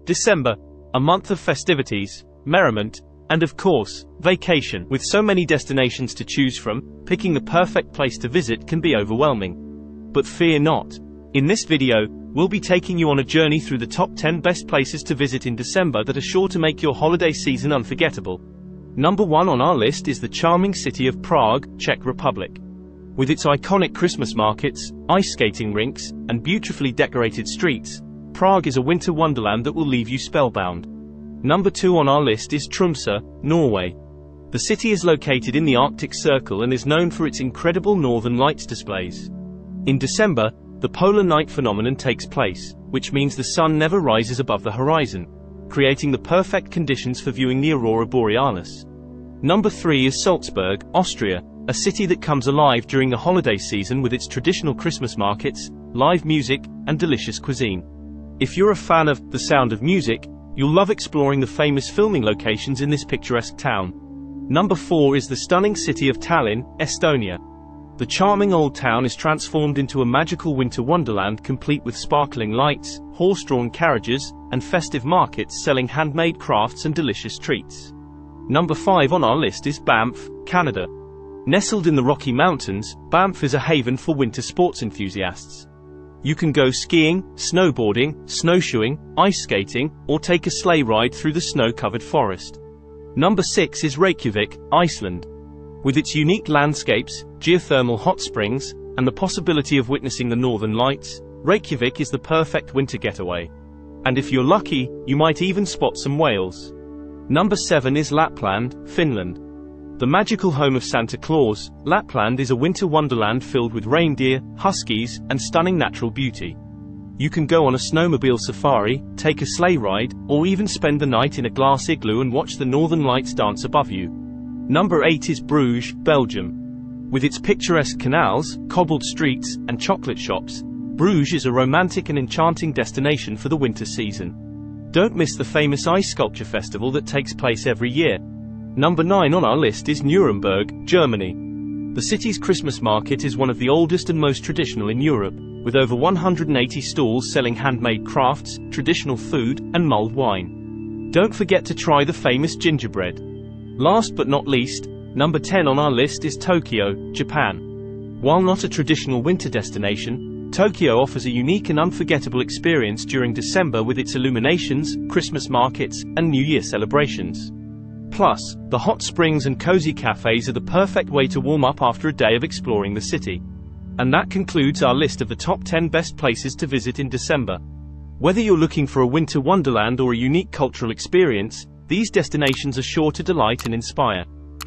December, a month of festivities, merriment, and of course, vacation. With so many destinations to choose from, picking the perfect place to visit can be overwhelming. But fear not. In this video, we'll be taking you on a journey through the top 10 best places to visit in December that are sure to make your holiday season unforgettable. Number 1 on our list is the charming city of Prague, Czech Republic. With its iconic Christmas markets, ice skating rinks, and beautifully decorated streets, Prague is a winter wonderland that will leave you spellbound. Number 2 on our list is Tromsø, Norway. The city is located in the Arctic Circle and is known for its incredible northern lights displays. In December, the polar night phenomenon takes place, which means the sun never rises above the horizon, creating the perfect conditions for viewing the aurora borealis. Number 3 is Salzburg, Austria, a city that comes alive during the holiday season with its traditional Christmas markets, live music, and delicious cuisine. If you're a fan of The Sound of Music, you'll love exploring the famous filming locations in this picturesque town. Number 4 is the stunning city of Talin, Estonia. The charming old town is transformed into a magical winter wonderland complete with sparkling lights, horse-drawn carriages, and festive markets selling handmade crafts and delicious treats. Number 5 on our list is Banff, Canada. Nestled in the Rocky Mountains, Banff is a haven for winter sports enthusiasts. You can go skiing, snowboarding, snowshoeing, ice skating, or take a sleigh ride through the snow-covered forest. Number 6 is Reykjavik, Iceland. With its unique landscapes, geothermal hot springs, and the possibility of witnessing the northern lights, Reykjavik is the perfect winter getaway. And if you're lucky, you might even spot some whales. Number 7 is Lapland, Finland. The magical home of Santa Claus, Lapland is a winter wonderland filled with reindeer, huskies, and stunning natural beauty. You can go on a snowmobile safari, take a sleigh ride, or even spend the night in a glass igloo and watch the northern lights dance above you. Number 8 is Bruges, Belgium. With its picturesque canals, cobbled streets, and chocolate shops, Bruges is a romantic and enchanting destination for the winter season. Don't miss the famous ice sculpture festival that takes place every year. Number 9 on our list is Nuremberg, Germany. The city's Christmas market is one of the oldest and most traditional in Europe, with over 180 stalls selling handmade crafts, traditional food, and mulled wine. Don't forget to try the famous gingerbread. Last but not least, number 10 on our list is Tokyo, Japan. While not a traditional winter destination, Tokyo offers a unique and unforgettable experience during December with its illuminations, Christmas markets, and New Year celebrations. Plus, the hot springs and cozy cafes are the perfect way to warm up after a day of exploring the city. And that concludes our list of the top 10 best places to visit in December. Whether you're looking for a winter wonderland or a unique cultural experience, these destinations are sure to delight and inspire.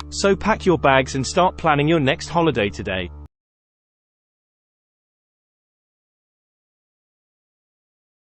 So pack your bags and start planning your next holiday today.